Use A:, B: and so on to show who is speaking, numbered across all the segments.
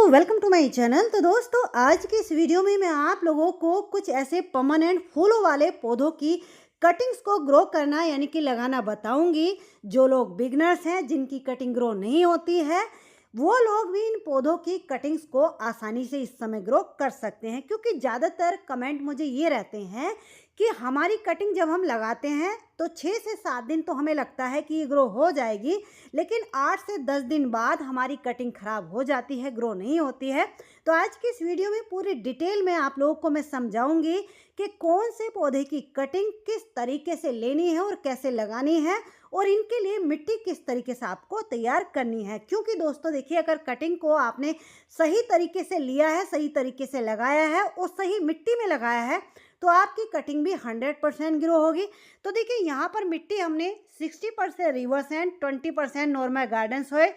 A: Welcome to my channel. तो दोस्तों, आज की इस वीडियो में मैं आप लोगों को कुछ ऐसे परमानेंट फूलों वाले पौधों की कटिंग्स को ग्रो करना यानी कि लगाना बताऊंगी। जो लोग बिगनर्स हैं, जिनकी कटिंग ग्रो नहीं होती है, वो लोग भी इन पौधों की कटिंग्स को आसानी से इस समय ग्रो कर सकते हैं। क्योंकि ज़्यादातर कमेंट मुझे ये रहते हैं कि हमारी कटिंग जब हम लगाते हैं तो 6 से 7 दिन तो हमें लगता है कि ये ग्रो हो जाएगी, लेकिन 8 से 10 दिन बाद हमारी कटिंग ख़राब हो जाती है, ग्रो नहीं होती है। तो आज की इस वीडियो में पूरी डिटेल में आप लोगों को मैं समझाऊंगी कि कौन से पौधे की कटिंग किस तरीके से लेनी है और कैसे लगानी है, और इनके लिए मिट्टी किस तरीके से आपको तैयार करनी है। क्योंकि दोस्तों देखिए, अगर कटिंग को आपने सही तरीके से लिया है, सही तरीके से लगाया है और सही मिट्टी में लगाया है, तो आपकी कटिंग भी 100% ग्रो होगी। तो देखिए, यहाँ पर मिट्टी हमने 60% river sand, 20% normal garden soil,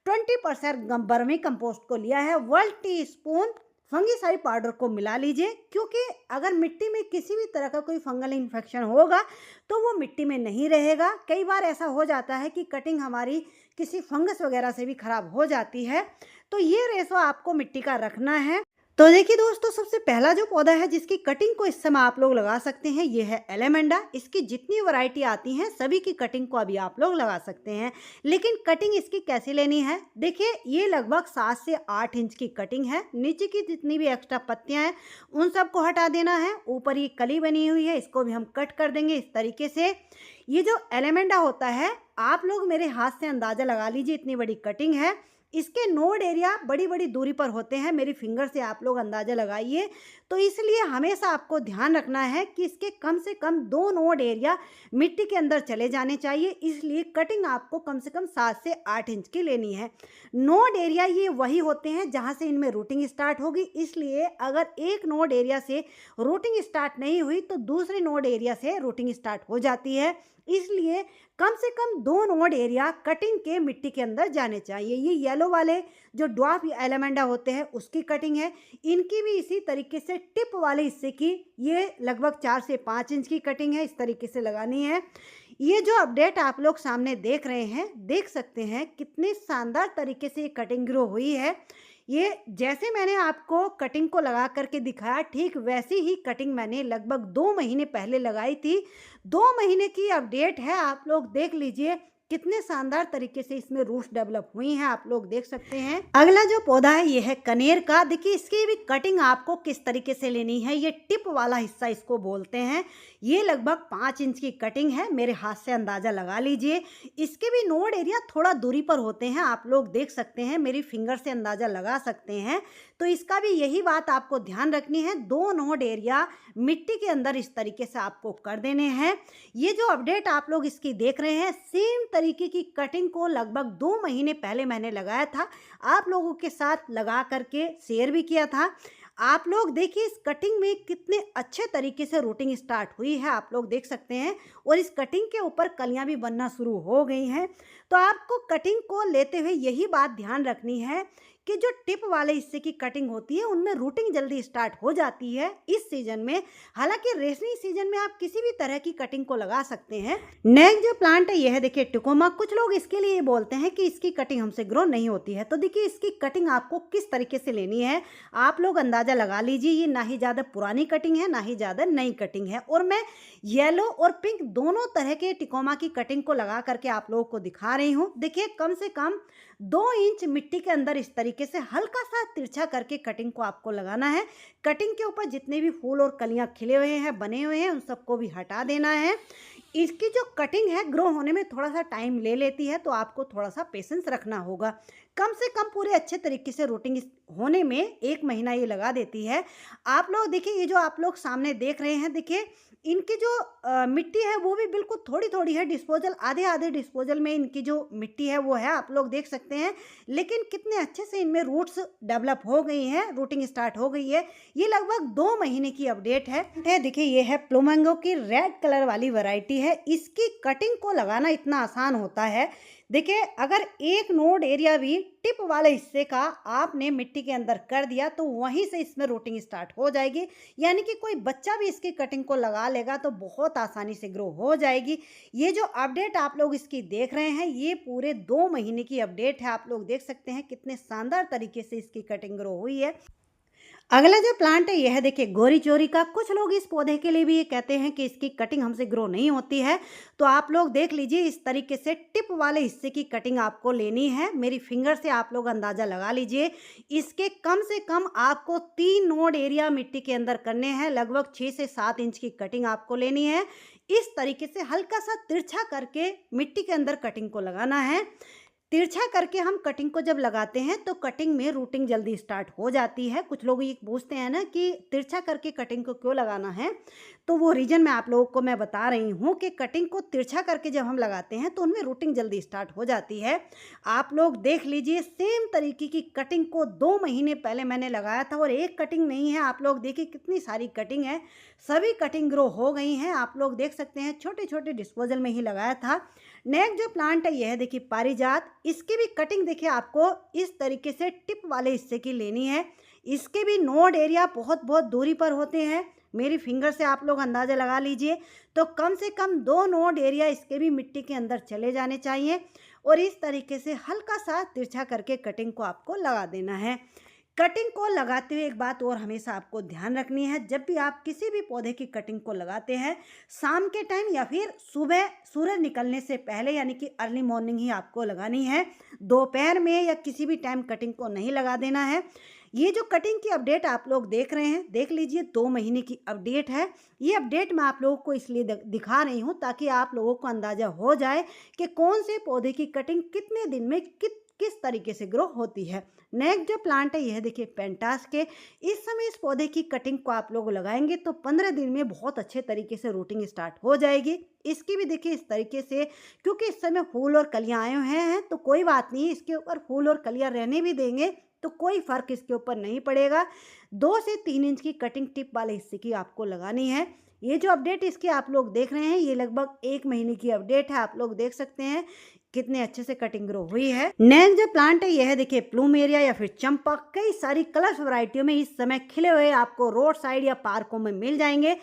A: 20% vermi compost को लिया है। 1 टीस्पून फंगीसाइड पाउडर को मिला लीजिए, क्योंकि अगर मिट्टी में किसी भी तरह का कोई फंगल इन्फेक्शन होगा तो वो मिट्टी में नहीं रहेगा। कई बार ऐसा हो जाता है कि कटिंग हमारी किसी फंगस वगैरह से भी खराब हो जाती है। तो ये रेशो आपको मिट्टी का रखना है। तो देखिए दोस्तों, सबसे पहला जो पौधा है जिसकी कटिंग को इस समय आप लोग लगा सकते हैं, ये है एलेमेंडा। इसकी जितनी वैरायटी आती हैं सभी की कटिंग को अभी आप लोग लगा सकते हैं। लेकिन कटिंग इसकी कैसी लेनी है, देखिए ये लगभग 7 से 8 इंच की कटिंग है। नीचे की जितनी भी एक्स्ट्रा पत्तियां हैं उन सबको हटा देना है। ऊपर ये कली बनी हुई है, इसको भी हम कट कर देंगे इस तरीके से। ये जो एलेमेंडा होता है, आप लोग मेरे हाथ से अंदाज़ा लगा लीजिए, इतनी बड़ी कटिंग है। इसके नोड एरिया बड़ी बड़ी दूरी पर होते हैं, मेरी फिंगर से आप लोग अंदाज़ा लगाइए। तो इसलिए हमेशा आपको ध्यान रखना है कि इसके कम से कम 2 नोड एरिया मिट्टी के अंदर चले जाने चाहिए। इसलिए कटिंग आपको कम से कम 7 से 8 इंच की लेनी है। नोड एरिया ये वही होते हैं जहाँ से इनमें रूटिंग स्टार्ट होगी। इसलिए अगर एक नोड एरिया से रूटिंग स्टार्ट नहीं हुई तो दूसरे नोड एरिया से रूटिंग स्टार्ट हो जाती है। इसलिए कम से कम 2 नोड एरिया कटिंग के मिट्टी के अंदर जाने चाहिए। ये येलो वाले जो ड्वार्फ एलेमेंडा होते हैं उसकी कटिंग है। इनकी भी इसी तरीके से टिप वाले हिस्से की ये लगभग 4 से 5 इंच की कटिंग है, इस तरीके से लगानी है। ये जो अपडेट आप लोग सामने देख रहे हैं, देख सकते हैं कितने शानदार तरीके से ये कटिंग ग्रो हुई है। ये जैसे मैंने आपको कटिंग को लगा करके दिखाया, ठीक वैसी ही कटिंग मैंने लगभग 2 महीने पहले लगाई थी। 2 महीने की अपडेट है, आप लोग देख लीजिए कितने शानदार तरीके से इसमें रूट्स डेवलप हुई हैं, आप लोग देख सकते हैं। अगला जो पौधा है ये है कनेर का। देखिए इसकी भी कटिंग आपको किस तरीके से लेनी है, ये टिप वाला हिस्सा इसको बोलते हैं। ये लगभग 5 इंच की कटिंग है, मेरे हाथ से अंदाजा लगा लीजिए। इसके भी नोड एरिया थोड़ा दूरी पर होते हैं, आप लोग देख सकते हैं, मेरी फिंगर से अंदाजा लगा सकते हैं। तो इसका भी यही बात आपको ध्यान रखनी है, 2 नोड एरिया मिट्टी के अंदर इस तरीके से आपको कर देने हैं। ये जो अपडेट आप लोग इसकी देख रहे हैं, सेम तरीके की कटिंग को लगभग 2 महीने पहले मैंने लगाया था, आप लोगों के साथ लगा करके शेयर भी किया था। आप लोग देखिए इस कटिंग में कितने अच्छे तरीके से रूटिंग स्टार्ट हुई है, आप लोग देख सकते हैं। और इस कटिंग के ऊपर कलियां भी बनना शुरू हो गई हैं। तो आपको कटिंग को लेते हुए यही बात ध्यान रखनी है कि जो टिप वाले हिस्से की कटिंग होती है उनमें रूटिंग जल्दी स्टार्ट हो जाती है इस सीजन में। हालांकि रेशनिंग सीजन में आप किसी भी तरह की कटिंग को लगा सकते हैं। नेक्स्ट जो प्लांट है यह है, देखिए टिकोमा। कुछ लोग इसके लिए बोलते हैं कि इसकी कटिंग हमसे ग्रो नहीं होती है। तो देखिए इसकी कटिंग आपको किस तरीके से लेनी है, आप लोग अंदाजा लगा लीजिए। ये ना ही ज़्यादा पुरानी कटिंग है, ना ही ज़्यादा नई कटिंग है। और मैं येलो और पिंक दोनों तरह के टिकोमा की कटिंग को लगा करके आप लोगों को दिखा रही हूँ। देखिए कम से कम 2 इंच मिट्टी के अंदर इस तरीके से हल्का सा तिरछा करके कटिंग को आपको लगाना है। कटिंग के ऊपर जितने भी फूल और कलियां खिले हुए हैं, बने हुए हैं, उन सबको भी हटा देना है। इसकी जो कटिंग है ग्रो होने में थोड़ा सा टाइम ले लेती है, तो आपको थोड़ा सा पेशेंस रखना होगा। कम से कम पूरे अच्छे तरीके से रूटिंग होने में 1 महीना ये लगा देती है। आप लोग देखिए, ये जो आप लोग सामने देख रहे हैं, देखिए इनकी जो मिट्टी है वो भी बिल्कुल थोड़ी थोड़ी है। डिस्पोजल आधे आधे डिस्पोजल में इनकी जो मिट्टी है वो है, आप लोग देख सकते हैं। लेकिन कितने अच्छे से इनमें रूट्स डेवलप हो गई हैं, रूटिंग स्टार्ट हो गई है। ये लगभग 2 महीने की अपडेट है। देखिए ये है प्लूमेंगो की रेड कलर वाली वैरायटी है। इसकी कटिंग को लगाना इतना आसान होता है। देखिए, अगर एक नोड एरिया भी टिप वाले हिस्से का आपने मिट्टी के अंदर कर दिया तो वहीं से इसमें रूटिंग स्टार्ट हो जाएगी। यानी कि कोई बच्चा भी इसकी कटिंग को लगा लेगा तो बहुत आसानी से ग्रो हो जाएगी। ये जो अपडेट आप लोग इसकी देख रहे हैं, ये पूरे 2 महीने की अपडेट है। आप लोग देख सकते हैं कितने शानदार तरीके से इसकी कटिंग ग्रो हुई है। अगला जो प्लांट है यह देखिए गोरी चोरी का। कुछ लोग इस पौधे के लिए भी ये कहते हैं कि इसकी कटिंग हमसे ग्रो नहीं होती है, तो आप लोग देख लीजिए इस तरीके से टिप वाले हिस्से की कटिंग आपको लेनी है। मेरी फिंगर से आप लोग अंदाज़ा लगा लीजिए। इसके कम से कम आपको 3 नोड एरिया मिट्टी के अंदर करने हैं। लगभग 6 से 7 इंच की कटिंग आपको लेनी है। इस तरीके से हल्का सा तिरछा करके मिट्टी के अंदर कटिंग को लगाना है। तिरछा करके हम कटिंग को जब लगाते हैं तो कटिंग में रूटिंग जल्दी स्टार्ट हो जाती है। कुछ लोग ये पूछते हैं ना कि तिरछा करके कटिंग को क्यों लगाना है, तो वो रीज़न मैं आप लोगों को मैं बता रही हूँ कि कटिंग को तिरछा करके जब हम लगाते हैं तो उनमें रूटिंग जल्दी स्टार्ट हो जाती है। आप लोग देख लीजिए सेम तरीके की कटिंग को 2 महीने पहले मैंने लगाया था और एक कटिंग नहीं है। आप लोग देखिए कितनी सारी कटिंग है, सभी कटिंग ग्रो हो गई हैं। आप लोग देख सकते हैं छोटे छोटे डिस्पोजल में ही लगाया था। नेक्स्ट जो प्लांट है यह देखिए पारिजात। इसकी भी कटिंग देखिए आपको इस तरीके से टिप वाले हिस्से की लेनी है। इसके भी नोड एरिया बहुत बहुत दूरी पर होते हैं। मेरी फिंगर से आप लोग अंदाज़ा लगा लीजिए, तो कम से कम 2 नोड एरिया इसके भी मिट्टी के अंदर चले जाने चाहिए और इस तरीके से हल्का सा तिरछा करके कटिंग को आपको लगा देना है। कटिंग को लगाते हुए एक बात और हमेशा आपको ध्यान रखनी है, जब भी आप किसी भी पौधे की कटिंग को लगाते हैं शाम के टाइम या फिर सुबह सूरज निकलने से पहले, यानी कि अर्ली मॉर्निंग ही आपको लगानी है। दोपहर में या किसी भी टाइम कटिंग को नहीं लगा देना है। ये जो कटिंग की अपडेट आप लोग देख रहे हैं, देख लीजिए 2 महीने की अपडेट है। ये अपडेट मैं आप लोगों को इसलिए दिखा रही हूँ ताकि आप लोगों को अंदाज़ा हो जाए कि कौन से पौधे की कटिंग कितने दिन में किस तरीके से ग्रो होती है। नेक्स्ट जो प्लांट है यह देखिए पेंटास के। इस समय इस पौधे की कटिंग को आप लोग लगाएंगे तो 15 दिन में बहुत अच्छे तरीके से रूटिंग स्टार्ट हो जाएगी। इसकी भी देखिए इस तरीके से, क्योंकि इस समय फूल और कलियां आए हुए हैं तो कोई बात नहीं, इसके ऊपर फूल और कलियां रहने भी देंगे तो कोई फर्क इसके ऊपर नहीं पड़ेगा। 2 से 3 इंच की कटिंग टिप वाले हिस्से की आपको लगानी है। ये जो अपडेट इसकी आप लोग देख रहे हैं, ये लगभग 1 महीने की अपडेट है। आप लोग देख सकते हैं कितने अच्छे से कटिंग ग्रो हुई है। नेक्स्ट जो प्लांट है यह देखिए प्लूमेरिया या फिर चंपा। कई सारी कलर्स वैरायटियों में इस समय खिले हुए आपको रोड साइड या पार्कों में मिल जाएंगे।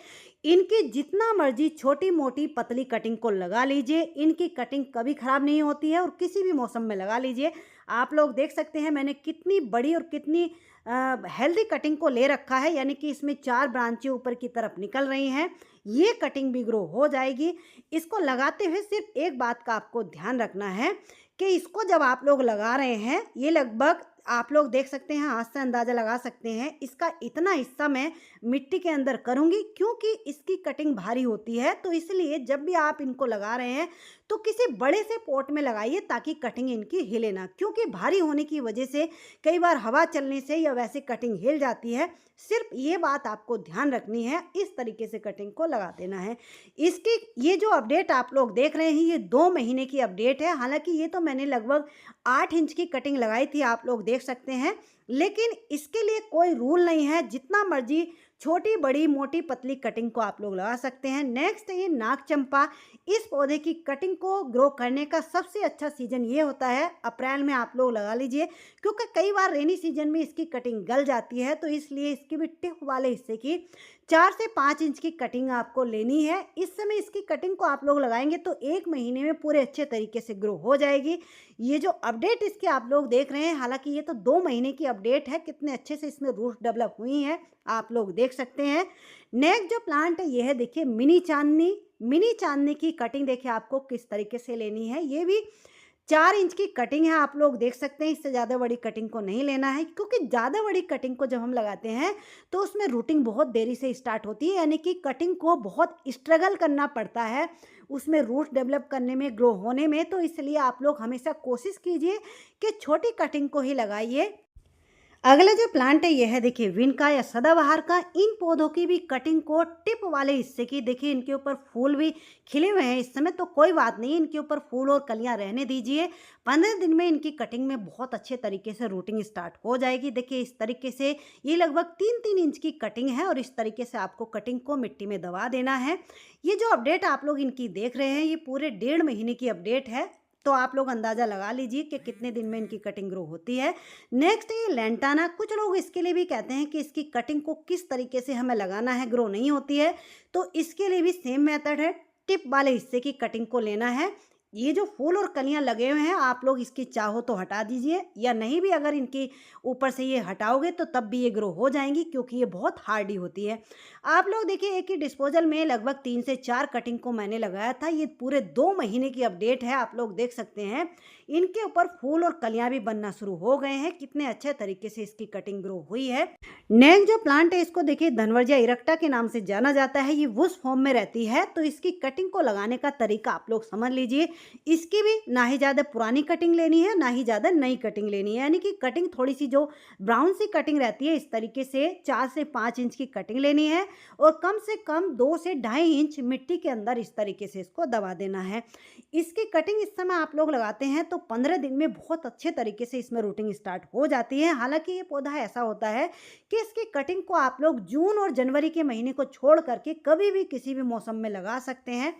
A: इनकी जितना मर्जी छोटी मोटी पतली कटिंग को लगा लीजिए, इनकी कटिंग कभी खराब नहीं होती है और किसी भी मौसम में लगा लीजिए। आप लोग देख सकते हैं मैंने कितनी बड़ी और कितनी हेल्दी कटिंग को ले रखा है, यानी कि इसमें 4 ब्रांचें ऊपर की तरफ निकल रही हैं। ये कटिंग भी ग्रो हो जाएगी। इसको लगाते हुए सिर्फ एक बात का आपको ध्यान रखना है कि इसको जब आप लोग लगा रहे हैं, ये लगभग आप लोग देख सकते हैं, हाथ से अंदाज़ा लगा सकते हैं, इसका इतना हिस्सा मैं मिट्टी के अंदर करूँगी क्योंकि इसकी कटिंग भारी होती है। तो इसलिए जब भी आप इनको लगा रहे हैं तो किसी बड़े से पॉट में लगाइए ताकि कटिंग इनकी हिले ना, क्योंकि भारी होने की वजह से कई बार हवा चलने से या वैसे कटिंग हिल जाती है। सिर्फ ये बात आपको ध्यान रखनी है, इस तरीके से कटिंग को लगा देना है। इसकी ये जो अपडेट आप लोग देख रहे हैं ये 2 महीने की अपडेट है। हालांकि ये तो मैंने लगभग 8 इंच की कटिंग लगाई थी, आप लोग देख सकते हैं, लेकिन इसके लिए कोई रूल नहीं है। जितना मर्जी छोटी बड़ी मोटी पतली कटिंग को आप लोग लगा सकते हैं। नेक्स्ट है ये नाग चंपा। इस पौधे की कटिंग को ग्रो करने का सबसे अच्छा सीजन ये होता है अप्रैल में। आप लोग लगा लीजिए क्योंकि कई बार रेनी सीजन में इसकी कटिंग गल जाती है, तो इसलिए इसकी भी टिप वाले हिस्से की 4 से 5 इंच की कटिंग आपको लेनी है। इस समय इसकी कटिंग को आप लोग लगाएंगे तो 1 महीने में पूरे अच्छे तरीके से ग्रो हो जाएगी। ये जो अपडेट इसकी आप लोग देख रहे हैं, हालांकि ये तो 2 महीने की अपडेट है, कितने अच्छे से इसमें रूट डेवलप हुई हैं आप लोग देख सकते हैं। नेक्स्ट जो प्लांट है यह देखिए मिनी चांदनी। मिनी चांदनी की कटिंग देखिए आपको किस तरीके से लेनी है। ये भी 4 इंच की कटिंग है, आप लोग देख सकते हैं। इससे ज़्यादा बड़ी कटिंग को नहीं लेना है क्योंकि ज़्यादा बड़ी कटिंग को जब हम लगाते हैं तो उसमें रूटिंग बहुत देरी से स्टार्ट होती है, यानी कि कटिंग को बहुत स्ट्रगल करना पड़ता है उसमें रूट डेवलप करने में, ग्रो होने में। तो इसलिए आप लोग हमेशा कोशिश कीजिए कि छोटी कटिंग को ही लगाइए। अगला जो प्लांट है यह है देखिए विनका या सदाबहार का। इन पौधों की भी कटिंग को टिप वाले हिस्से की, देखिए इनके ऊपर फूल भी खिले हुए हैं इस समय, तो कोई बात नहीं, इनके ऊपर फूल और कलियां रहने दीजिए। 15 दिन में इनकी कटिंग में बहुत अच्छे तरीके से रूटिंग स्टार्ट हो जाएगी। देखिए इस तरीके से ये लगभग 3-3 इंच की कटिंग है और इस तरीके से आपको कटिंग को मिट्टी में दबा देना है। ये जो अपडेट आप लोग इनकी देख रहे हैं ये पूरे 1.5 महीने की अपडेट है। तो आप लोग अंदाज़ा लगा लीजिए कि कितने दिन में इनकी कटिंग ग्रो होती है। नेक्स्ट ये लैंटाना, कुछ लोग इसके लिए भी कहते हैं कि इसकी कटिंग को किस तरीके से हमें लगाना है, ग्रो नहीं होती है, तो इसके लिए भी सेम मेथड है। टिप वाले हिस्से की कटिंग को लेना है। ये जो फूल और कलियां लगे हुए हैं, आप लोग इसकी चाहो तो हटा दीजिए, या नहीं भी अगर इनकी ऊपर से ये हटाओगे तो तब भी ये ग्रो हो जाएंगी, क्योंकि ये बहुत हार्डी होती है। आप लोग देखिए, एक ही डिस्पोजल में लगभग 3 से 4 कटिंग को मैंने लगाया था। ये पूरे 2 महीने की अपडेट है, आप लोग देख सकते हैं। इनके ऊपर फूल और कलियां भी बनना शुरू हो गए हैं। कितने अच्छे तरीके से इसकी कटिंग ग्रो हुई है। नेक्स्ट जो प्लांट है, इसको देखिए धनवर्जिया इरेक्टा के नाम से जाना जाता है। ये वुश फॉर्म में रहती है, तो इसकी कटिंग को लगाने का तरीका आप लोग समझ लीजिए। इसकी भी ना ही ज़्यादा पुरानी कटिंग लेनी है, ना ही ज़्यादा नई कटिंग लेनी है, यानी कि कटिंग थोड़ी सी जो ब्राउन सी कटिंग रहती है, इस तरीके से 4 से 5 इंच की कटिंग लेनी है, और कम से कम 2 से 2.5 इंच मिट्टी के अंदर इस तरीके से इसको दबा देना है। इसकी कटिंग इस समय आप लोग लगाते हैं तो 15 दिन में बहुत अच्छे तरीके से इसमें रूटिंग स्टार्ट हो जाती है। हालांकि ये पौधा ऐसा होता है कि इसकी कटिंग को आप लोग जून और जनवरी के महीने को छोड़ करके कभी भी किसी भी मौसम में लगा सकते हैं।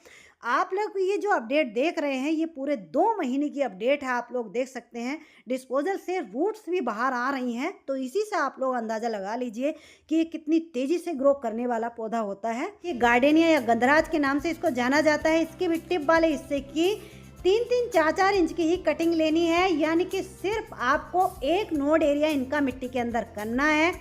A: आप लोग ये जो अपडेट देख रहे हैं, ये पूरे 2 महीने की अपडेट है। आप लोग देख सकते हैं डिस्पोजल से रूट्स भी बाहर आ रही हैं, तो इसी से आप लोग अंदाज़ा लगा लीजिए कि ये कितनी तेज़ी से ग्रो करने वाला पौधा होता है। ये गार्डेनिया या गंधराज के नाम से इसको जाना जाता है। इसके भी टिप वाले हिस्से की 3-3, 4-4 इंच की ही कटिंग लेनी है, यानी कि सिर्फ आपको एक नोड एरिया इनका मिट्टी के अंदर करना है।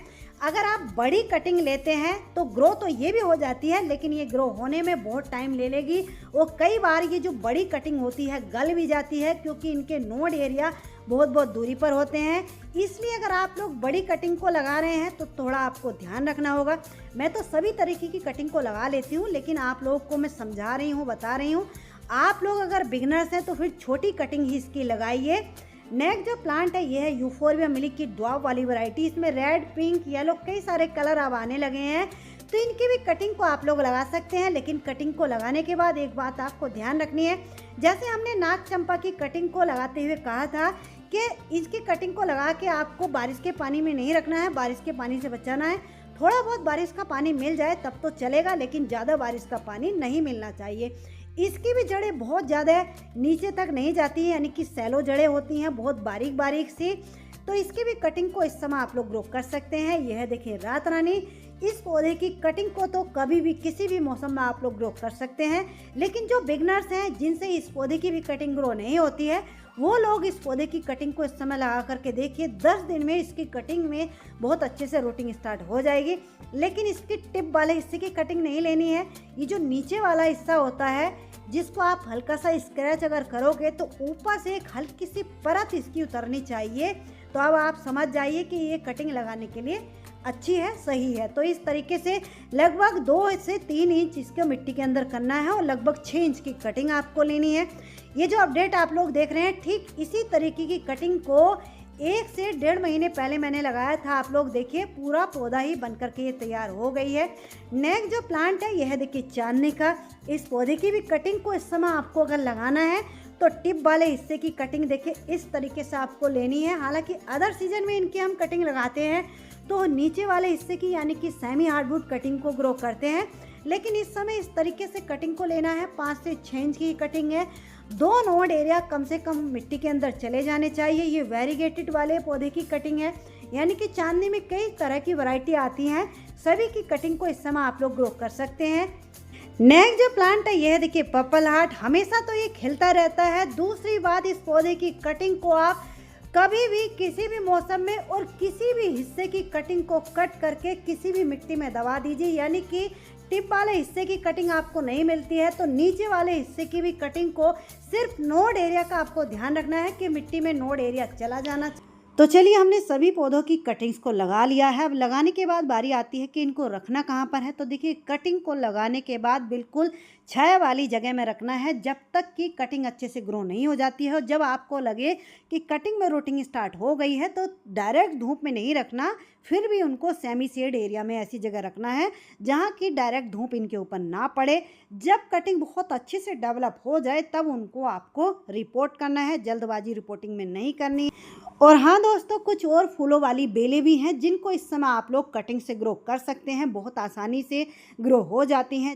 A: अगर आप बड़ी कटिंग लेते हैं तो ग्रो तो ये भी हो जाती है, लेकिन ये ग्रो होने में बहुत टाइम ले लेगी, और कई बार ये जो बड़ी कटिंग होती है गल भी जाती है, क्योंकि इनके नोड एरिया बहुत बहुत दूरी पर होते हैं। इसलिए अगर आप लोग बड़ी कटिंग को लगा रहे हैं तो थोड़ा आपको ध्यान रखना होगा। मैं तो सभी तरीके की कटिंग को लगा लेती हूँ, लेकिन आप लोगों को मैं समझा रही हूँ, बता रही हूँ। आप लोग अगर बिगनर्स हैं तो फिर छोटी कटिंग ही इसकी लगाइए। नेक्स्ट जो प्लांट है, ये है यूफोरबिया मिल्क की ड्वार्फ वाली वैरायटी। इसमें रेड, पिंक, येलो कई सारे कलर अब आने लगे हैं, तो इनकी भी कटिंग को आप लोग लगा सकते हैं। लेकिन कटिंग को लगाने के बाद एक बात आपको ध्यान रखनी है, जैसे हमने नाग चंपा की कटिंग को लगाते हुए कहा था कि इसकी कटिंग को लगा के आपको बारिश के पानी में नहीं रखना है, बारिश के पानी से बचाना है। थोड़ा बहुत बारिश का पानी मिल जाए तब तो चलेगा, लेकिन ज़्यादा बारिश का पानी नहीं मिलना चाहिए। इसकी भी जड़ें बहुत ज़्यादा नीचे तक नहीं जाती हैं, यानी कि सैलो जड़ें होती हैं, बहुत बारीक बारीक सी। तो इसकी भी कटिंग को इस समय आप लोग ग्रो कर सकते हैं। यह देखिए रात रानी, इस पौधे की कटिंग को तो कभी भी किसी भी मौसम में आप लोग ग्रो कर सकते हैं। लेकिन जो बिगनर्स हैं, जिनसे इस पौधे की भी कटिंग ग्रो नहीं होती है, वो लोग इस पौधे की कटिंग को इस समय लगा करके देखिए, 10 दिन में इसकी कटिंग में बहुत अच्छे से रूटिंग स्टार्ट हो जाएगी। लेकिन इसकी टिप वाले हिस्से की कटिंग नहीं लेनी है। ये जो नीचे वाला हिस्सा होता है, जिसको आप हल्का सा स्क्रैच अगर करोगे तो ऊपर से एक हल्की सी परत इसकी उतरनी चाहिए। तो अब आप समझ जाइए कि ये कटिंग लगाने के लिए अच्छी है, सही है। तो इस तरीके से लगभग 2 से 3 इंच इसको मिट्टी के अंदर करना है, और लगभग 6 इंच की कटिंग आपको लेनी है। ये जो अपडेट आप लोग देख रहे हैं, ठीक इसी तरीके की कटिंग को 1 से 1.5 महीने पहले मैंने लगाया था। आप लोग देखिए पूरा पौधा ही बन करके ये तैयार हो गई है। नेक्स्ट जो प्लांट है, यह देखिए चांदनी का। इस पौधे की भी कटिंग को इस समय आपको अगर लगाना है तो टिप वाले हिस्से की कटिंग देखिए इस तरीके से आपको लेनी है। हालांकि अदर सीजन में इनकी हम कटिंग लगाते हैं तो नीचे वाले हिस्से की, यानी कि सेमी हार्डवुड कटिंग को ग्रो करते हैं, लेकिन इस समय इस तरीके से कटिंग को लेना है। 5 से 6 इंच की कटिंग है। 2 नोड एरिया कम से कम मिट्टी के अंदर चले जाने चाहिए। ये वेरीगेटेड वाले पौधे की कटिंग है, यानी कि चांदनी में कई तरह की वैरायटी आती हैं, सभी की कटिंग को इस समय आप लोग ग्रो कर सकते हैं। नेक्स्ट जो प्लांट है, यह देखिए पर्पल हार्ट। हमेशा तो ये खिलता रहता है। दूसरी बात, इस पौधे की कटिंग को आप कभी भी किसी भी मौसम में और किसी भी हिस्से की कटिंग को कट करके किसी भी मिट्टी में दबा दीजिए, यानी कि टिप वाले हिस्से की कटिंग आपको नहीं मिलती है तो नीचे वाले हिस्से की भी कटिंग को, सिर्फ नोड एरिया का आपको ध्यान रखना है कि मिट्टी में नोड एरिया चला जाना। तो चलिए, हमने सभी पौधों की कटिंग्स को लगा लिया है। अब लगाने के बाद बारी आती है कि इनको रखना कहाँ पर है। तो देखिए, कटिंग को लगाने के बाद बिल्कुल छाया वाली जगह में रखना है, जब तक कि कटिंग अच्छे से ग्रो नहीं हो जाती है। और जब आपको लगे कि कटिंग में रूटिंग स्टार्ट हो गई है तो डायरेक्ट धूप में नहीं रखना, फिर भी उनको सेमी शेड एरिया में ऐसी जगह रखना है जहाँ की डायरेक्ट धूप इनके ऊपर ना पड़े। जब कटिंग बहुत अच्छे से डेवलप हो जाए तब उनको आपको रिपोर्ट करना है, जल्दबाजी रिपोर्टिंग में नहीं करनी। और हाँ दोस्तों, कुछ और फूलों वाली बेलें भी हैं जिनको इस समय आप लोग कटिंग से ग्रो कर सकते हैं, बहुत आसानी से ग्रो हो जाती हैं।